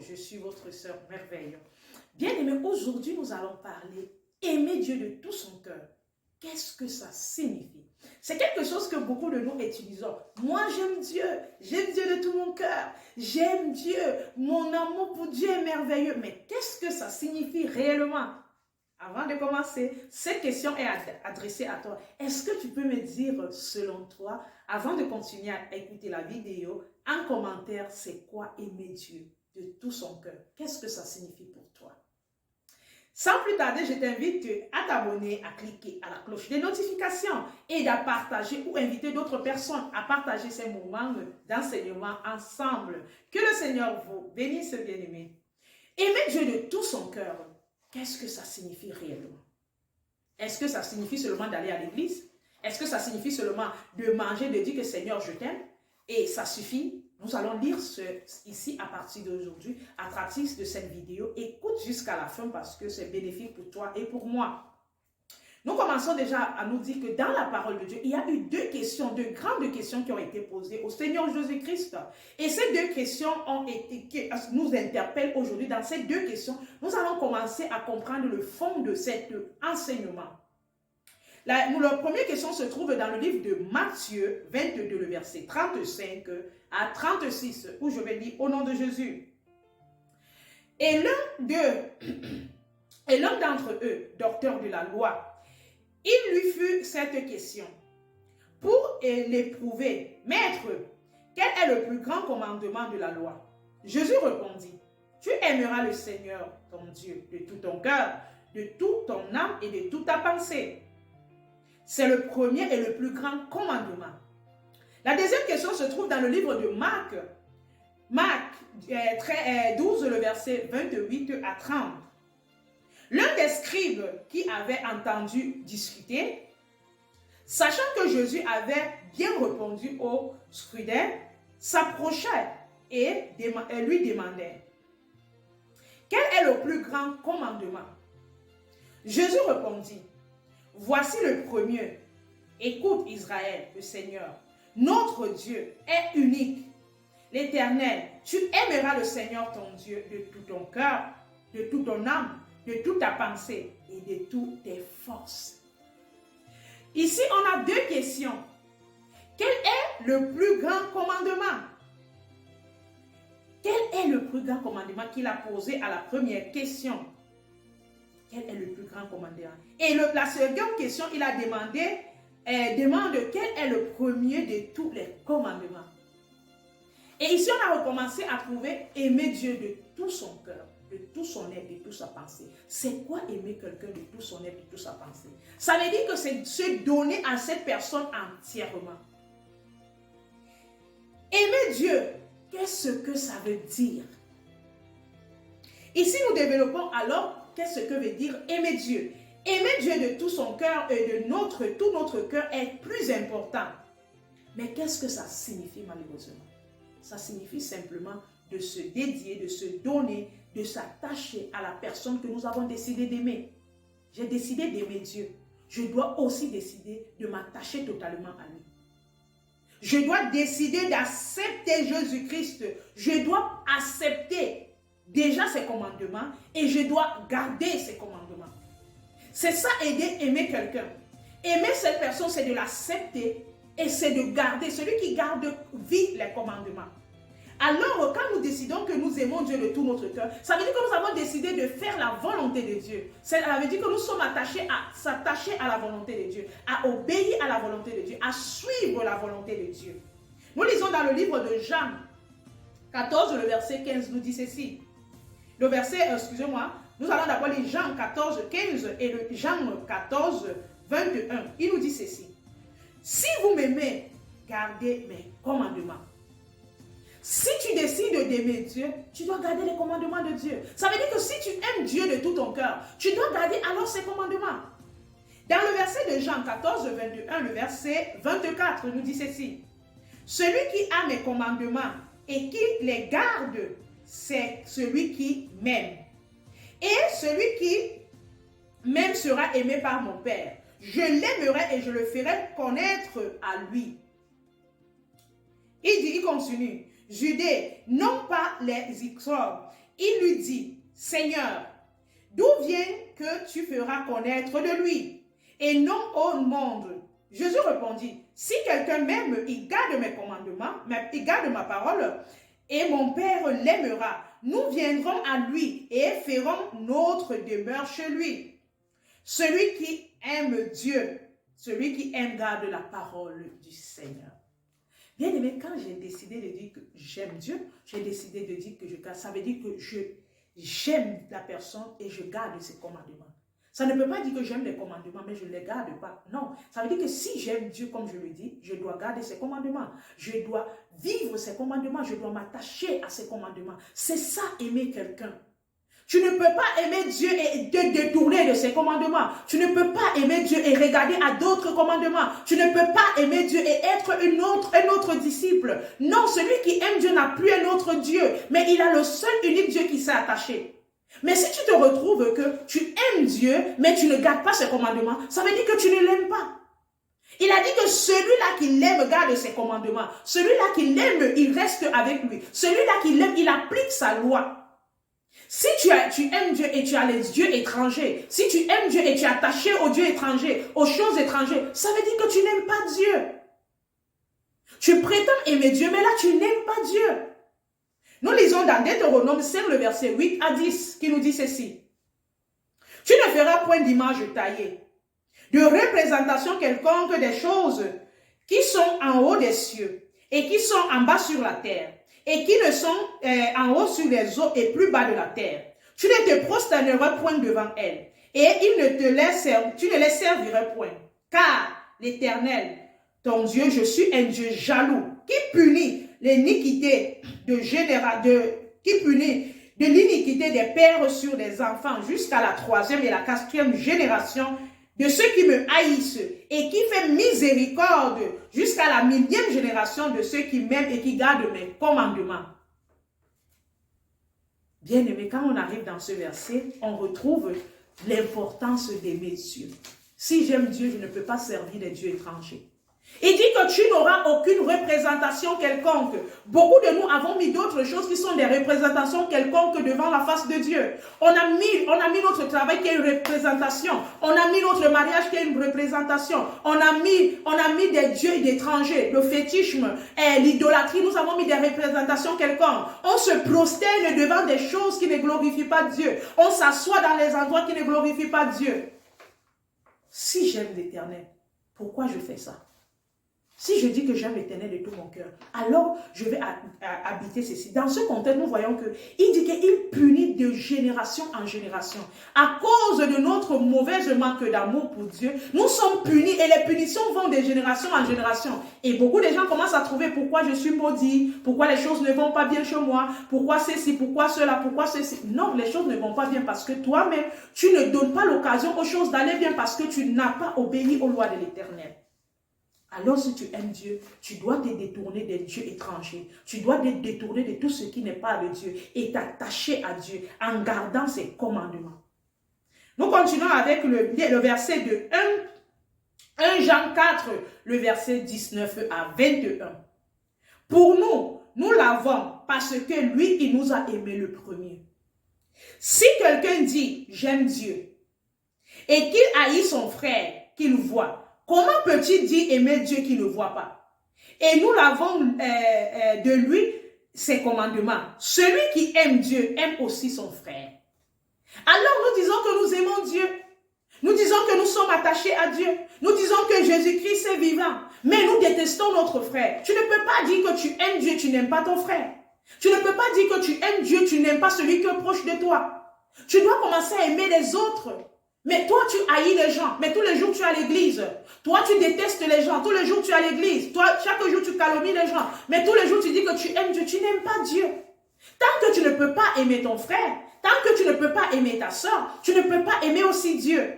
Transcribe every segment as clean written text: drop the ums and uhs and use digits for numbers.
je suis votre sœur merveilleuse. Bien-aimés, aujourd'hui nous allons parler aimer Dieu de tout son cœur. Qu'est-ce que ça signifie? C'est quelque chose que beaucoup de nous utilisons. Moi, j'aime Dieu de tout mon cœur, j'aime Dieu, mon amour pour Dieu est merveilleux. Mais qu'est-ce que ça signifie réellement? Avant de commencer, cette question est adressée à toi. Est-ce que tu peux me dire, selon toi, avant de continuer à écouter la vidéo, en commentaire, c'est quoi aimer Dieu de tout son cœur? Qu'est-ce que ça signifie pour toi? Sans plus tarder, je t'invite à t'abonner, à cliquer à la cloche de notification et à partager ou inviter d'autres personnes à partager ces moments d'enseignement ensemble. Que le Seigneur vous bénisse, bien-aimés. Aimer Dieu de tout son cœur, qu'est-ce que ça signifie réellement? Est-ce que ça signifie seulement d'aller à l'église? Est-ce que ça signifie seulement de manger, de dire que Seigneur, je t'aime? Et ça suffit? Nous allons lire ici à partir d'aujourd'hui, à partir de cette vidéo. Écoute jusqu'à la fin parce que c'est bénéfique pour toi et pour moi. Nous commençons déjà à nous dire que dans la parole de Dieu, il y a eu deux grandes questions qui ont été posées au Seigneur Jésus-Christ. Et ces deux questions qui nous interpellent aujourd'hui. Dans ces deux questions, nous allons commencer à comprendre le fond de cet enseignement. La première question se trouve dans le livre de Matthieu 22, le verset 35 à 36, où je vais lire au nom de Jésus. Et l'un d'entre eux, docteur de la loi, il lui fut cette question. Pour l'éprouver, Maître, quel est le plus grand commandement de la loi? Jésus répondit, tu aimeras le Seigneur, ton Dieu, de tout ton cœur, de toute ton âme et de toute ta pensée. C'est le premier et le plus grand commandement. La deuxième question se trouve dans le livre de Marc. Marc 12, le verset 28 à 30. L'un des scribes qui avait entendu discuter, sachant que Jésus avait bien répondu au scrutin, s'approchait et lui demandait, quel est le plus grand commandement? Jésus répondit, voici le premier. Écoute Israël, le Seigneur, notre Dieu est unique, l'Éternel. Tu aimeras le Seigneur ton Dieu de tout ton cœur, de toute ton âme, de toute ta pensée et de toutes tes forces. Ici, on a deux questions. Quel est le plus grand commandement? Quel est le plus grand commandement qu'il a posé à la première question? Quel est le plus grand commandement? Et la seconde question, il a demande quel est le premier de tous les commandements. Et ici, on a recommencé à trouver aimer Dieu de tout son cœur, de tout son être, de toute sa pensée. C'est quoi aimer quelqu'un de tout son être, de toute sa pensée? Ça veut dire que c'est se donner à cette personne entièrement. Aimer Dieu, qu'est-ce que ça veut dire? Ici, nous développons alors qu'est-ce que veut dire aimer Dieu. Aimer Dieu de tout son cœur et de tout notre cœur est plus important. Mais qu'est-ce que ça signifie malheureusement? Ça signifie simplement de se dédier, de se donner, de s'attacher à la personne que nous avons décidé d'aimer. J'ai décidé d'aimer Dieu. Je dois aussi décider de m'attacher totalement à lui. Je dois décider d'accepter Jésus-Christ. Je dois accepter déjà ses commandements et je dois garder ses commandements. C'est ça, aimer quelqu'un. Aimer cette personne, c'est de l'accepter et c'est de garder. Celui qui garde vit les commandements. Alors, quand nous décidons que nous aimons Dieu de tout notre cœur, ça veut dire que nous avons décidé de faire la volonté de Dieu. Ça veut dire que nous sommes attachés à s'attacher à la volonté de Dieu, à obéir à la volonté de Dieu, à suivre la volonté de Dieu. Nous lisons dans le livre de Jean 14, le verset 15, nous dit ceci. Le verset, nous allons d'abord lire Jean 14, 15 et le Jean 14, 21. Il nous dit ceci. Si vous m'aimez, gardez mes commandements. Si tu décides d'aimer Dieu, tu dois garder les commandements de Dieu. Ça veut dire que si tu aimes Dieu de tout ton cœur, tu dois garder alors ses commandements. Dans le verset de Jean 14, 21, le verset 24, nous dit ceci. Celui qui a mes commandements et qui les garde, c'est celui qui m'aime. Et celui qui m'aime sera aimé par mon Père. Je l'aimerai et je le ferai connaître à lui. Il continue. Judée, non pas les Ixor, il lui dit, Seigneur, d'où vient que tu feras connaître de lui, et non au monde? Jésus répondit, si quelqu'un m'aime, il garde mes commandements, il garde ma parole, et mon Père l'aimera. Nous viendrons à lui et ferons notre demeure chez lui. Celui qui aime Dieu, celui qui aime garde la parole du Seigneur. Bien aimé, quand j'ai décidé de dire que j'aime Dieu, j'ai décidé de dire que je garde. Ça veut dire que j'aime la personne et je garde ses commandements. Ça ne peut pas dire que j'aime les commandements, mais je ne les garde pas. Non, ça veut dire que si j'aime Dieu, comme je le dis, je dois garder ses commandements. Je dois vivre ses commandements. Je dois m'attacher à ses commandements. C'est ça, aimer quelqu'un. Tu ne peux pas aimer Dieu et te détourner de ses commandements. Tu ne peux pas aimer Dieu et regarder à d'autres commandements. Tu ne peux pas aimer Dieu et être un autre disciple. Non, celui qui aime Dieu n'a plus un autre Dieu, mais il a le seul unique Dieu qui s'est attaché. Mais si tu te retrouves que tu aimes Dieu, mais tu ne gardes pas ses commandements, ça veut dire que tu ne l'aimes pas. Il a dit que celui-là qui l'aime garde ses commandements. Celui-là qui l'aime, il reste avec lui. Celui-là qui l'aime, il applique sa loi. Si tu aimes Dieu et tu as les dieux étrangers, si tu aimes Dieu et tu es attaché aux dieux étrangers, aux choses étrangères, ça veut dire que tu n'aimes pas Dieu. Tu prétends aimer Dieu, mais là tu n'aimes pas Dieu. Nous lisons dans Deutéronome 5, le verset 8 à 10, qui nous dit ceci. Tu ne feras point d'image taillée, de représentation quelconque des choses qui sont en haut des cieux et qui sont en bas sur la terre et qui ne sont en haut sur les eaux et plus bas de la terre. Tu ne te prosterneras point devant elles et tu ne les serviras point. Car l'Éternel, ton Dieu, je suis un Dieu jaloux qui punit l'iniquité de l'iniquité des pères sur les enfants jusqu'à la 3e et la 4e génération de ceux qui me haïssent et qui fait miséricorde jusqu'à la 1000e génération de ceux qui m'aiment et qui gardent mes commandements. Bien aimé, quand on arrive dans ce verset, on retrouve l'importance d'aimer Dieu. Si j'aime Dieu, je ne peux pas servir les dieux étrangers. Il dit que tu n'auras aucune représentation quelconque. Beaucoup de nous avons mis d'autres choses qui sont des représentations quelconques devant la face de Dieu. On a mis notre travail qui est une représentation. On a mis notre mariage qui est une représentation. On a mis des dieux d'étrangers, le fétichisme, l'idolâtrie. Nous avons mis des représentations quelconques. On se prosterne devant des choses qui ne glorifient pas Dieu. On s'assoit dans les endroits qui ne glorifient pas Dieu. Si j'aime l'Éternel, pourquoi je fais ça? Si je dis que j'aime l'Éternel de tout mon cœur, alors je vais habiter ceci. Dans ce contexte, nous voyons qu'il dit qu'il punit de génération en génération. À cause de notre mauvaise manque d'amour pour Dieu, nous sommes punis et les punitions vont de génération en génération. Et beaucoup de gens commencent à trouver pourquoi je suis maudit, pourquoi les choses ne vont pas bien chez moi, pourquoi ceci, pourquoi cela, pourquoi ceci. Non, les choses ne vont pas bien parce que toi-même, tu ne donnes pas l'occasion aux choses d'aller bien parce que tu n'as pas obéi aux lois de l'Éternel. Alors si tu aimes Dieu, tu dois te détourner des dieux étrangers. Tu dois te détourner de tout ce qui n'est pas de Dieu et t'attacher à Dieu en gardant ses commandements. Nous continuons avec le verset de 1 Jean 4, le verset 19 à 21. Pour nous, nous l'avons parce que lui, il nous a aimés le premier. Si quelqu'un dit « j'aime Dieu » et qu'il haït son frère qu'il voit, comment peut-il dire aimer Dieu qui ne voit pas? Et nous l'avons de lui, ses commandements. Celui qui aime Dieu aime aussi son frère. Alors nous disons que nous aimons Dieu. Nous disons que nous sommes attachés à Dieu. Nous disons que Jésus-Christ est vivant. Mais nous détestons notre frère. Tu ne peux pas dire que tu aimes Dieu, tu n'aimes pas ton frère. Tu ne peux pas dire que tu aimes Dieu, tu n'aimes pas celui qui est proche de toi. Tu dois commencer à aimer les autres. Mais toi, tu haïs les gens. Mais tous les jours, tu es à l'église. Toi, tu détestes les gens. Tous les jours, tu es à l'église. Toi, chaque jour, tu calomnies les gens. Mais tous les jours, tu dis que tu aimes Dieu. Tu n'aimes pas Dieu. Tant que tu ne peux pas aimer ton frère, tant que tu ne peux pas aimer ta soeur, tu ne peux pas aimer aussi Dieu.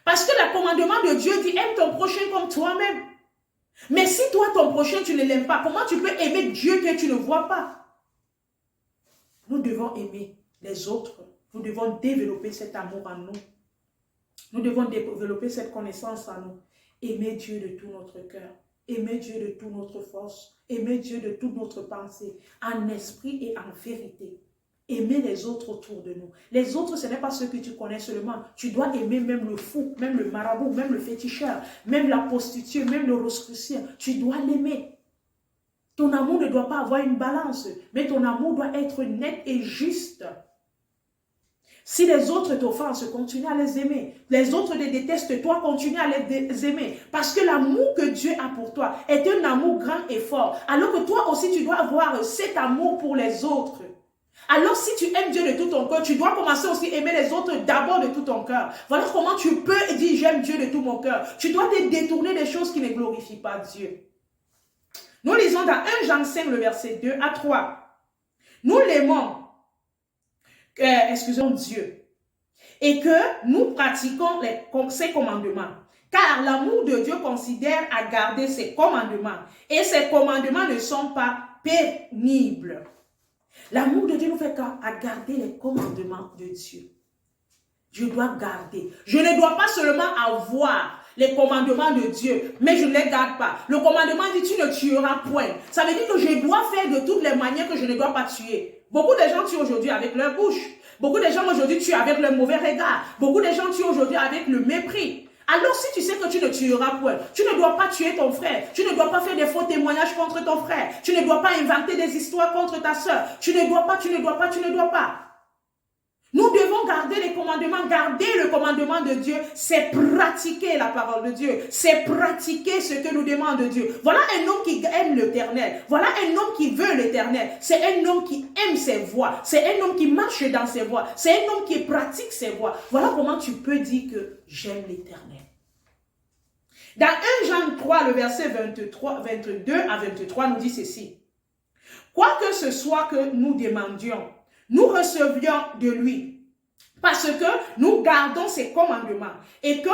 Parce que le commandement de Dieu dit, aime ton prochain comme toi-même. Mais si toi, ton prochain, tu ne l'aimes pas, comment tu peux aimer Dieu que tu ne vois pas? Nous devons aimer les autres. Nous devons développer cet amour en nous. Nous devons développer cette connaissance en nous. Aimer Dieu de tout notre cœur. Aimer Dieu de toute notre force. Aimer Dieu de toute notre pensée. En esprit et en vérité. Aimer les autres autour de nous. Les autres, ce n'est pas ceux que tu connais seulement. Tu dois aimer même le fou, même le marabout, même le féticheur, même la prostituée, même le rosicrucien. Tu dois l'aimer. Ton amour ne doit pas avoir une balance, mais ton amour doit être net et juste. Si les autres t'offensent, continue à les aimer. Les autres te détestent, toi, continue à les aimer. Parce que l'amour que Dieu a pour toi est un amour grand et fort. Alors que toi aussi, tu dois avoir cet amour pour les autres. Alors si tu aimes Dieu de tout ton cœur, tu dois commencer aussi à aimer les autres d'abord de tout ton cœur. Voilà comment tu peux dire j'aime Dieu de tout mon cœur. Tu dois te détourner des choses qui ne glorifient pas Dieu. Nous lisons dans 1 Jean 5, le verset 2 à 3. Nous l'aimons, excusons Dieu, et que nous pratiquons ses commandements. Car l'amour de Dieu considère à garder ses commandements. Et ses commandements ne sont pas pénibles. L'amour de Dieu nous fait à garder les commandements de Dieu. Je dois garder. Je ne dois pas seulement avoir les commandements de Dieu, mais je ne les garde pas. Le commandement dit tu ne tueras point. Ça veut dire que je dois faire de toutes les manières que je ne dois pas tuer. Beaucoup de gens tuent aujourd'hui avec leur bouche. Beaucoup de gens aujourd'hui tuent avec leur mauvais regard. Beaucoup de gens tuent aujourd'hui avec le mépris. Alors si tu sais que tu ne tueras point, tu ne dois pas tuer ton frère, tu ne dois pas faire des faux témoignages contre ton frère, tu ne dois pas inventer des histoires contre ta soeur, tu ne dois pas. Nous devons garder les commandements. Garder le commandement de Dieu, c'est pratiquer la parole de Dieu. C'est pratiquer ce que nous demande Dieu. Voilà un homme qui aime l'Éternel. Voilà un homme qui veut l'Éternel. C'est un homme qui aime ses voies. C'est un homme qui marche dans ses voies. C'est un homme qui pratique ses voies. Voilà comment tu peux dire que j'aime l'Éternel. Dans 1 Jean 3, le verset 22 à 23, nous dit ceci. Quoi que ce soit que nous demandions, nous recevions de lui, parce que nous gardons ses commandements. Et quand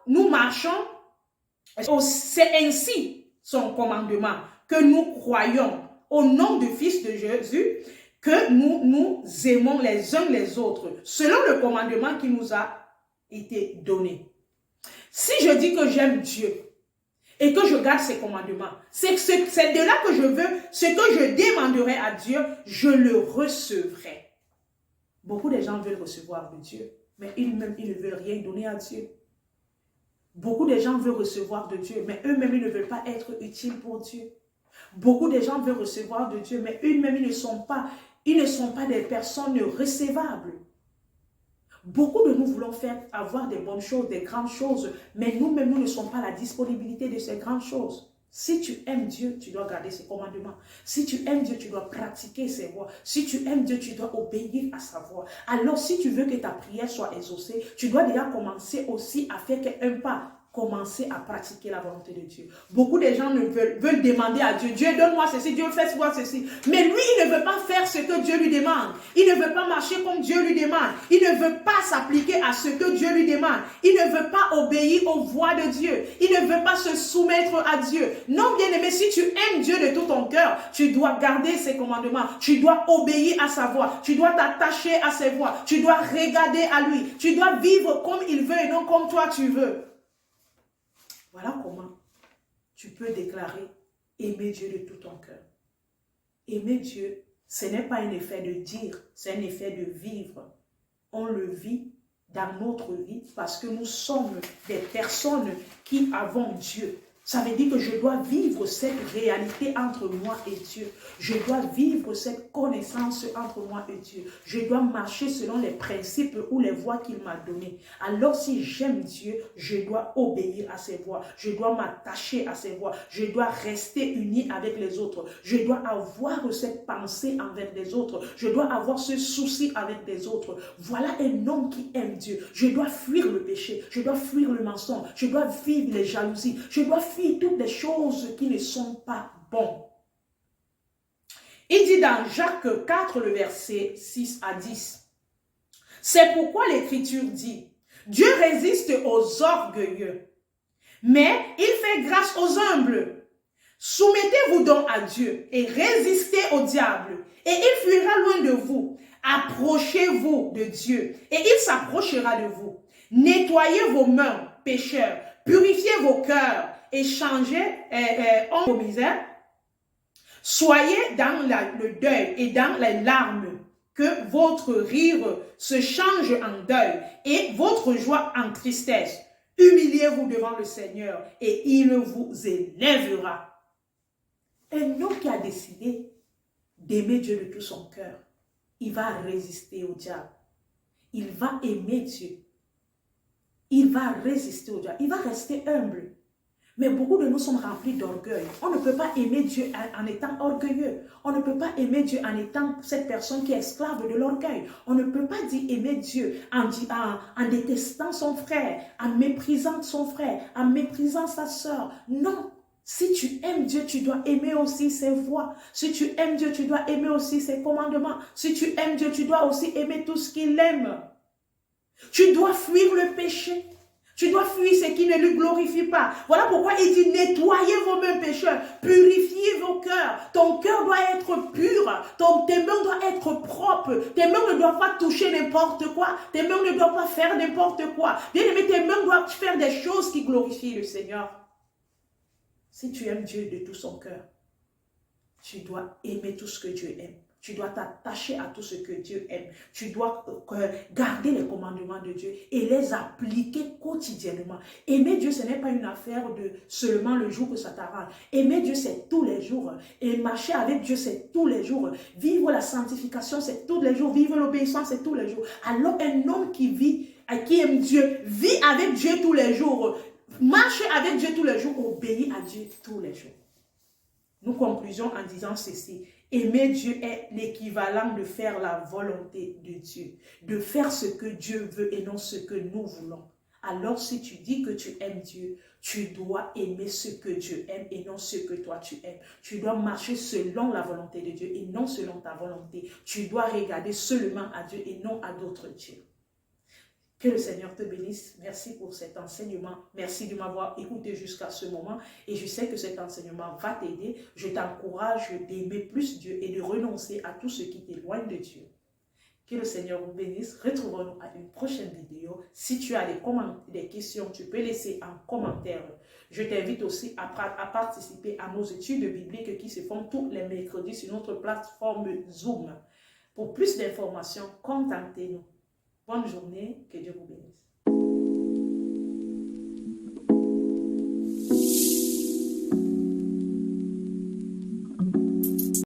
nous marchons, c'est ainsi son commandement que nous croyons au nom du Fils de Jésus, que nous aimons les uns les autres, selon le commandement qui nous a été donné. Si je dis que j'aime Dieu et que je garde ses commandements, c'est de là que je veux, ce que je demanderai à Dieu, je le recevrai. Beaucoup de gens veulent recevoir de Dieu, mais eux-mêmes, ils ne veulent rien donner à Dieu. Beaucoup de gens veulent recevoir de Dieu, mais eux-mêmes, ils ne veulent pas être utiles pour Dieu. Beaucoup de gens veulent recevoir de Dieu, mais eux-mêmes, ils ne sont pas des personnes recevables. Beaucoup de nous voulons avoir des bonnes choses, des grandes choses, mais nous-mêmes, nous ne sommes pas à la disponibilité de ces grandes choses. Si tu aimes Dieu, tu dois garder ses commandements. Si tu aimes Dieu, tu dois pratiquer ses voies. Si tu aimes Dieu, tu dois obéir à sa voix. Alors, si tu veux que ta prière soit exaucée, tu dois déjà commencer aussi à faire un pas. Commencer à pratiquer la volonté de Dieu. Beaucoup de gens veulent demander à Dieu, Dieu donne-moi ceci, Dieu fais-moi ceci. Mais lui, il ne veut pas faire ce que Dieu lui demande. Il ne veut pas marcher comme Dieu lui demande. Il ne veut pas s'appliquer à ce que Dieu lui demande. Il ne veut pas obéir aux voix de Dieu. Il ne veut pas se soumettre à Dieu. Non, bien-aimé, si tu aimes Dieu de tout ton cœur, tu dois garder ses commandements. Tu dois obéir à sa voix. Tu dois t'attacher à ses voix. Tu dois regarder à lui. Tu dois vivre comme il veut et non comme toi tu veux. Voilà comment tu peux déclarer aimer Dieu de tout ton cœur. Aimer Dieu, ce n'est pas un effet de dire, c'est un effet de vivre. On le vit dans notre vie parce que nous sommes des personnes qui avons Dieu. Ça veut dire que je dois vivre cette réalité entre moi et Dieu. Je dois vivre cette connaissance entre moi et Dieu. Je dois marcher selon les principes ou les voies qu'il m'a données. Alors si j'aime Dieu, je dois obéir à ses voies. Je dois m'attacher à ses voies. Je dois rester uni avec les autres. Je dois avoir cette pensée envers les autres. Je dois avoir ce souci avec les autres. Voilà un homme qui aime Dieu. Je dois fuir le péché. Je dois fuir le mensonge. Je dois vivre les jalousies. Je dois fuir toutes les choses qui ne sont pas bonnes. Il dit dans Jacques 4, le verset 6 à 10. C'est pourquoi l'Écriture dit, Dieu résiste aux orgueilleux, mais il fait grâce aux humbles. Soumettez-vous donc à Dieu et résistez au diable, et il fuira loin de vous. Approchez-vous de Dieu, et il s'approchera de vous. Nettoyez vos mains, pécheurs, purifiez vos cœurs, et changez en vos misères. Soyez dans le deuil et dans les larmes, que votre rire se change en deuil et votre joie en tristesse. Humiliez-vous devant le Seigneur et il vous élèvera. Un homme qui a décidé d'aimer Dieu de tout son cœur, il va résister au diable. Il va aimer Dieu. Il va résister au diable. Il va rester humble. Mais beaucoup de nous sommes remplis d'orgueil. On ne peut pas aimer Dieu en étant orgueilleux. On ne peut pas aimer Dieu en étant cette personne qui est esclave de l'orgueil. On ne peut pas dire aimer Dieu en détestant son frère, en méprisant son frère, en méprisant sa soeur. Non. Si tu aimes Dieu, tu dois aimer aussi ses voies. Si tu aimes Dieu, tu dois aimer aussi ses commandements. Si tu aimes Dieu, tu dois aussi aimer tout ce qu'il aime. Tu dois fuir le péché. Tu dois fuir ce qui ne lui glorifie pas. Voilà pourquoi il dit nettoyez vos mains pécheurs, purifiez vos cœurs. Ton cœur doit être pur, tes mains doivent être propres. Tes mains ne doivent pas toucher n'importe quoi. Tes mains ne doivent pas faire n'importe quoi. Bien aimé, tes mains doivent faire des choses qui glorifient le Seigneur. Si tu aimes Dieu de tout son cœur, tu dois aimer tout ce que Dieu aime. Tu dois t'attacher à tout ce que Dieu aime. Tu dois garder les commandements de Dieu et les appliquer quotidiennement. Aimer Dieu, ce n'est pas une affaire de seulement le jour que ça t'arrange. Aimer Dieu, c'est tous les jours. Et marcher avec Dieu, c'est tous les jours. Vivre la sanctification, c'est tous les jours. Vivre l'obéissance, c'est tous les jours. Alors, un homme qui aime Dieu, vit avec Dieu tous les jours, marche avec Dieu tous les jours, obéit à Dieu tous les jours. Nous conclusions en disant ceci. Aimer Dieu est l'équivalent de faire la volonté de Dieu. De faire ce que Dieu veut et non ce que nous voulons. Alors si tu dis que tu aimes Dieu, tu dois aimer ce que Dieu aime et non ce que toi tu aimes. Tu dois marcher selon la volonté de Dieu et non selon ta volonté. Tu dois regarder seulement à Dieu et non à d'autres dieux. Que le Seigneur te bénisse. Merci pour cet enseignement. Merci de m'avoir écouté jusqu'à ce moment. Et je sais que cet enseignement va t'aider. Je t'encourage d'aimer plus Dieu et de renoncer à tout ce qui t'éloigne de Dieu. Que le Seigneur vous bénisse. Retrouvons-nous à une prochaine vidéo. Si tu as des questions, tu peux laisser un commentaire. Je t'invite aussi à participer à nos études bibliques qui se font tous les mercredis sur notre plateforme Zoom. Pour plus d'informations, contactez-nous. Bonne journée, que Dieu vous bénisse.